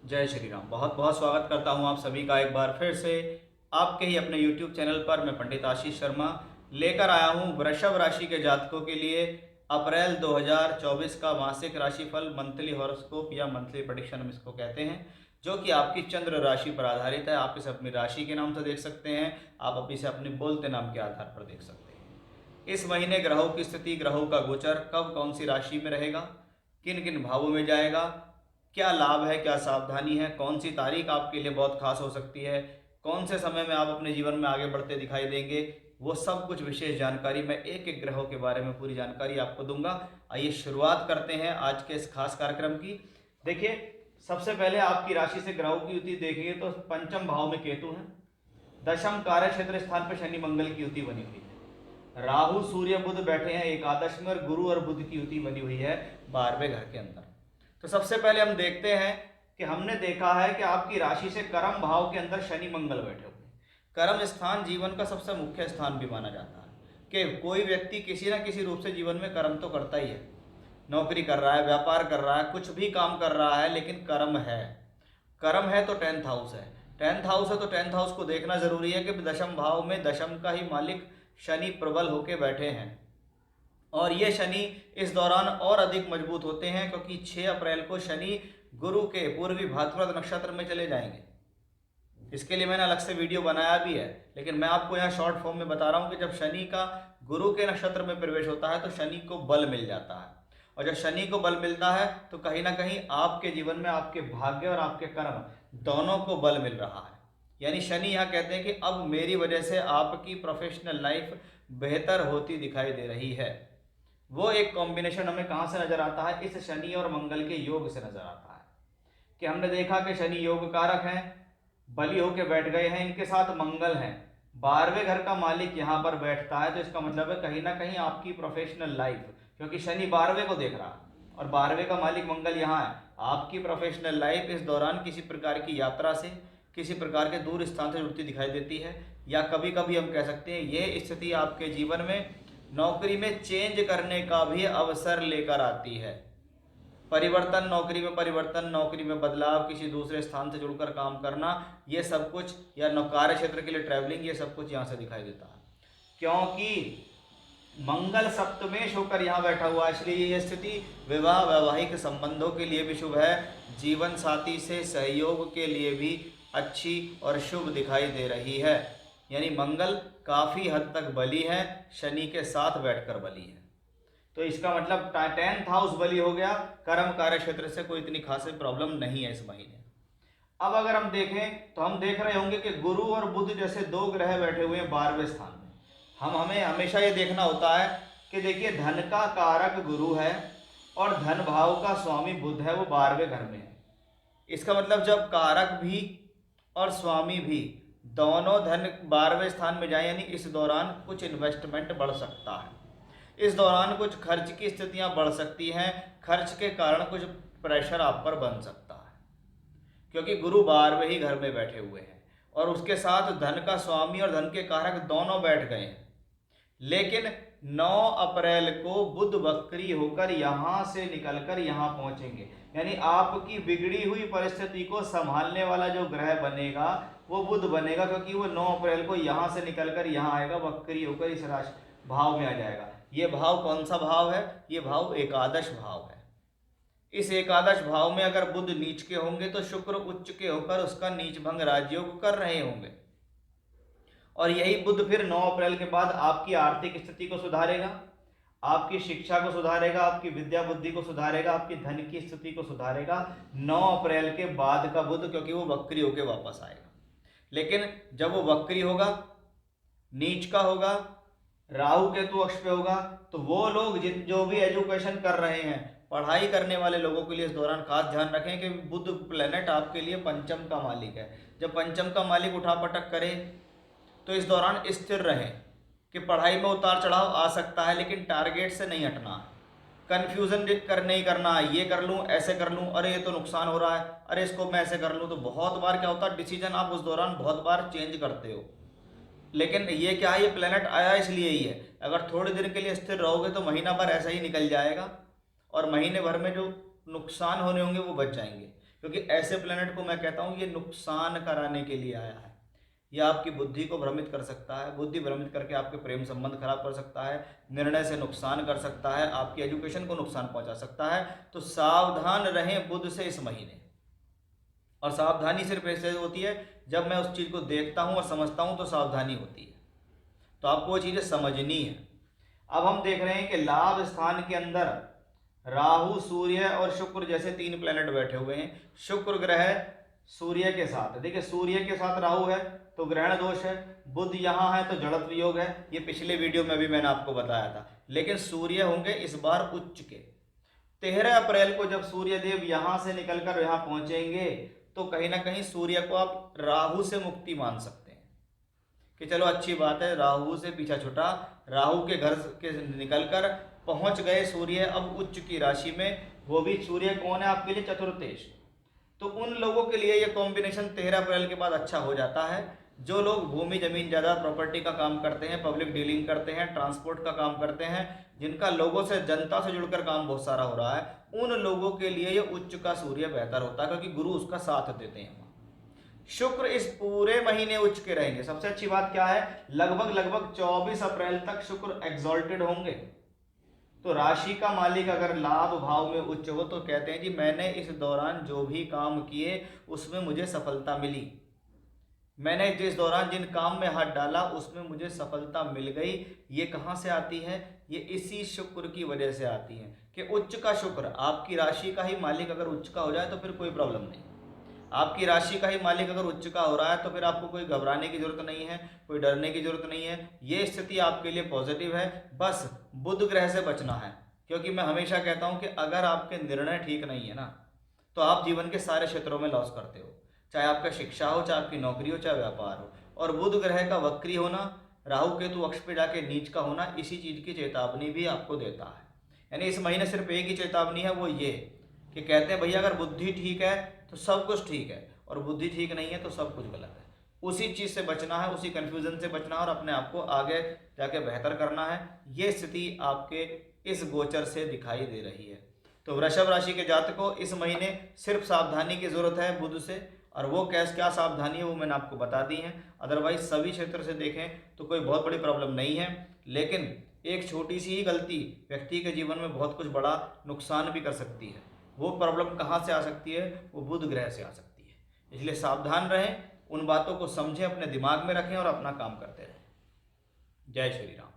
जय श्री राम। बहुत बहुत स्वागत करता हूं आप सभी का एक बार फिर से आपके ही अपने YouTube चैनल पर। मैं पंडित आशीष शर्मा लेकर आया हूं वृषभ राशि के जातकों के लिए अप्रैल 2024 का मासिक राशिफल, मंथली हॉरोस्कोप या मंथली प्रेडिक्शन हम इसको कहते हैं, जो कि आपकी चंद्र राशि पर आधारित है। आप इसे अपनी राशि के नाम से देख सकते हैं, आप इसे अपने बोलते नाम के आधार पर देख सकते हैं। इस महीने ग्रहों की स्थिति, ग्रहों का गोचर कब कौन सी राशि में रहेगा, किन किन भावों में जाएगा, क्या लाभ है, क्या सावधानी है, कौन सी तारीख आपके लिए बहुत खास हो सकती है, कौन से समय में आप अपने जीवन में आगे बढ़ते दिखाई देंगे, वो सब कुछ विशेष जानकारी मैं एक एक ग्रहों के बारे में पूरी जानकारी आपको दूंगा। आइए शुरुआत करते हैं आज के इस खास कार्यक्रम की। देखिए, सबसे पहले आपकी राशि से ग्रहों की युति देखेंगे तो पंचम भाव में केतु है, दशम कार्य क्षेत्र स्थान पर शनि मंगल की युति बनी हुई है, राहु सूर्य बुध बैठे हैं एकादश में, और गुरु और बुध की युति बनी हुई है 12वें घर के अंदर। तो सबसे पहले हम देखते हैं कि हमने देखा है कि आपकी राशि से कर्म भाव के अंदर शनि मंगल बैठे हुए हैं। कर्म स्थान जीवन का सबसे मुख्य स्थान भी माना जाता है कि कोई व्यक्ति किसी न किसी रूप से जीवन में कर्म तो करता ही है। नौकरी कर रहा है, व्यापार कर रहा है, कुछ भी काम कर रहा है, लेकिन कर्म है। कर्म है तो 10th हाउस है, 10th हाउस है तो 10th हाउस को देखना जरूरी है कि दशम भाव में दशम का ही मालिक शनि प्रबल होकर बैठे हैं, और ये शनि इस दौरान और अधिक मजबूत होते हैं क्योंकि 6 अप्रैल को शनि गुरु के पूर्वी भाद्रपद नक्षत्र में चले जाएंगे। इसके लिए मैंने अलग से वीडियो बनाया भी है, लेकिन मैं आपको यहाँ शॉर्ट फॉर्म में बता रहा हूँ कि जब शनि का गुरु के नक्षत्र में प्रवेश होता है तो शनि को बल मिल जाता है, और जब शनि को बल मिलता है तो कहीं ना कहीं आपके जीवन में आपके भाग्य और आपके कर्म दोनों को बल मिल रहा है। यानी शनि यहाँ कहते हैं कि अब मेरी वजह से आपकी प्रोफेशनल लाइफ बेहतर होती दिखाई दे रही है। वो एक कॉम्बिनेशन हमें कहाँ से नजर आता है, इस शनि और मंगल के योग से नजर आता है कि हमने देखा कि शनि योग कारक हैं, बली होके बैठ गए हैं, इनके साथ मंगल हैं, 12वें घर का मालिक यहाँ पर बैठता है, तो इसका मतलब है कहीं ना कहीं आपकी प्रोफेशनल लाइफ, क्योंकि शनि 12वें को देख रहा है और 12वें का मालिक मंगल यहाँ है, आपकी प्रोफेशनल लाइफ इस दौरान किसी प्रकार की यात्रा से, किसी प्रकार के दूर स्थान से जुड़ती दिखाई देती है, या कभी कभी हम कह सकते हैं ये स्थिति आपके जीवन में नौकरी में चेंज करने का भी अवसर लेकर आती है। परिवर्तन, नौकरी में परिवर्तन, नौकरी में बदलाव, किसी दूसरे स्थान से जुड़कर काम करना, ये सब कुछ, या कार्य क्षेत्र के लिए ट्रैवलिंग, ये सब कुछ यहाँ से दिखाई देता है क्योंकि मंगल सप्तमेश होकर यहाँ बैठा हुआ है। इसलिए ये स्थिति विवाह, वैवाहिक संबंधों के लिए भी शुभ है, जीवन साथी से सहयोग के लिए भी अच्छी और शुभ दिखाई दे रही है। यानी मंगल काफ़ी हद तक बली है, शनि के साथ बैठकर बली है, तो इसका मतलब 10th हाउस बली हो गया। कर्म कार्य क्षेत्र से कोई इतनी खास प्रॉब्लम नहीं है इस महीने। अब अगर हम देखें तो हम देख रहे होंगे कि गुरु और बुध जैसे दो ग्रह बैठे हुए हैं 12वें स्थान में। हमें हमेशा ये देखना होता है कि देखिए, धन का कारक गुरु है और धन भाव का स्वामी बुध है, वो 12वें घर में है। इसका मतलब जब कारक भी और स्वामी भी दोनों धन 12वें स्थान में जाए, यानी इस दौरान कुछ इन्वेस्टमेंट बढ़ सकता है, इस दौरान कुछ खर्च की स्थितियां बढ़ सकती हैं, खर्च के कारण कुछ प्रेशर आप पर बन सकता है क्योंकि गुरु 12वें ही घर में बैठे हुए हैं और उसके साथ धन का स्वामी और धन के कारक दोनों बैठ गए हैं। लेकिन 9 अप्रैल को बुध वक्री होकर यहाँ से निकलकर यहाँ पहुँचेंगे, यानी आपकी बिगड़ी हुई परिस्थिति को संभालने वाला जो ग्रह बनेगा वो बुध बनेगा, क्योंकि वो 9 अप्रैल को यहाँ से निकलकर यहाँ आएगा, वक्री होकर इस राशि भाव में आ जाएगा। ये भाव कौन सा भाव है? ये भाव एकादश भाव है। इस एकादश भाव में अगर बुध नीच के होंगे तो शुक्र उच्च के होकर उसका नीच भंग राजयोग कर रहे होंगे, और यही बुध फिर 9 अप्रैल के बाद आपकी आर्थिक स्थिति को सुधारेगा, आपकी शिक्षा को सुधारेगा, आपकी विद्या बुद्धि को सुधारेगा, आपकी धन की स्थिति को सुधारेगा 9 अप्रैल के बाद का बुध, क्योंकि वो वक्री होकर वापस आएगा। लेकिन जब वो वक्री होगा, नीच का होगा, राहु केतु अक्ष पे होगा, तो वो लोग जो भी एजुकेशन कर रहे हैं, पढ़ाई करने वाले लोगों के लिए इस दौरान खास ध्यान रखें कि बुध प्लेनेट आपके लिए पंचम का मालिक है। जब पंचम का मालिक उठापटक करे तो इस दौरान स्थिर रहें कि पढ़ाई में उतार चढ़ाव आ सकता है, लेकिन टारगेट से नहीं हटना है, कन्फ्यूज़न नहीं करना है, ये कर लूँ, ऐसे कर लूँ, अरे ये तो नुकसान हो रहा है, अरे इसको मैं ऐसे कर लूँ। तो बहुत बार क्या होता है, डिसीजन आप उस दौरान बहुत बार चेंज करते हो, लेकिन ये क्या है, ये प्लेनेट आया इसलिए ही है। अगर थोड़े दिन के लिए स्थिर रहोगे तो महीना भर ऐसा ही निकल जाएगा और महीने भर में जो नुकसान होने होंगे वो बच जाएंगे, क्योंकि ऐसे प्लेनेट को मैं कहता हूँ ये नुकसान कराने के लिए आया है। यह आपकी बुद्धि को भ्रमित कर सकता है, बुद्धि भ्रमित करके आपके प्रेम संबंध खराब कर सकता है, निर्णय से नुकसान कर सकता है, आपकी एजुकेशन को नुकसान पहुंचा सकता है। तो सावधान रहें बुध से इस महीने। और सावधानी सिर्फ ऐसे होती है जब मैं उस चीज़ को देखता हूँ और समझता हूँ तो सावधानी होती है। तो आपको वो चीज़ें समझनी है। अब हम देख रहे हैं कि लाभ स्थान के अंदर राहु, सूर्य और शुक्र जैसे तीन प्लेनेट बैठे हुए हैं। शुक्र ग्रह सूर्य के साथ, देखिए सूर्य के साथ राहु है तो ग्रहण दोष है, बुध यहाँ है तो जड़त्व योग है, ये पिछले वीडियो में भी मैंने आपको बताया था। लेकिन सूर्य होंगे इस बार उच्च के। 13 अप्रैल को जब सूर्य देव यहां से निकलकर यहां पहुंचेंगे तो कहीं ना कहीं सूर्य को आप राहु से मुक्ति मान सकते हैं कि चलो अच्छी बात है, राहु से पीछा छुटा, राहु के घर के निकलकर पहुंच गए सूर्य अब उच्च की राशि में। वो भी सूर्य कौन है आपके लिए? चतुर्थेश। तो उन लोगों के लिए ये कॉम्बिनेशन 13 अप्रैल के बाद अच्छा हो जाता है जो लोग भूमि जमीन जायदाद प्रॉपर्टी का काम करते हैं, पब्लिक डीलिंग करते हैं, ट्रांसपोर्ट का काम करते हैं, जिनका लोगों से जनता से जुड़कर काम बहुत सारा हो रहा है, उन लोगों के लिए ये उच्च का सूर्य बेहतर होता है क्योंकि गुरु उसका साथ देते हैं। शुक्र इस पूरे महीने उच्च के रहेंगे। सबसे अच्छी बात क्या है, लगभग 24 अप्रैल तक शुक्र एग्जॉल्टेड होंगे। तो राशि का मालिक अगर लाभ भाव में उच्च हो तो कहते हैं जी मैंने इस दौरान जो भी काम किए उसमें मुझे सफलता मिली, मैंने जिस दौरान जिन काम में हाथ डाला उसमें मुझे सफलता मिल गई। ये कहाँ से आती है? ये इसी शुक्र की वजह से आती है कि उच्च का शुक्र, आपकी राशि का ही मालिक अगर उच्च का हो जाए तो फिर कोई प्रॉब्लम नहीं। आपकी राशि का ही मालिक अगर उच्च का हो रहा है तो फिर आपको कोई घबराने की जरूरत नहीं है, कोई डरने की जरूरत नहीं है। ये स्थिति आपके लिए पॉजिटिव है। बस बुध ग्रह से बचना है, क्योंकि मैं हमेशा कहता हूं कि अगर आपके निर्णय ठीक नहीं है ना तो आप जीवन के सारे क्षेत्रों में लॉस करते हो, चाहे आपका शिक्षा हो, चाहे आपकी नौकरी हो, चाहे व्यापार हो। और बुध ग्रह का वक्री होना, राहु केतु अक्ष पे जाके नीच का होना इसी चीज की चेतावनी भी आपको देता है। यानी इस महीने सिर्फ एक ही चेतावनी है, वो ये कि कहते हैं भैया अगर बुद्धि ठीक है तो सब कुछ ठीक है और बुद्धि ठीक नहीं है तो सब कुछ गलत है। उसी चीज से बचना है, उसी कंफ्यूजन से बचना है और अपने आप को आगे जाके बेहतर करना है। ये स्थिति आपके इस गोचर से दिखाई दे रही है। तो वृषभ राशि के जातकों इस महीने सिर्फ सावधानी की जरूरत है बुध से, और वो क्या सावधानी है वो मैंने आपको बता दी है। अदरवाइज सभी क्षेत्र से देखें तो कोई बहुत बड़ी प्रॉब्लम नहीं है, लेकिन एक छोटी सी ही गलती व्यक्ति के जीवन में बहुत कुछ बड़ा नुकसान भी कर सकती है। वो प्रॉब्लम कहाँ से आ सकती है? वो बुध ग्रह से आ सकती है। इसलिए सावधान रहें, उन बातों को समझें, अपने दिमाग में रखें और अपना काम करते रहें। जय श्री राम।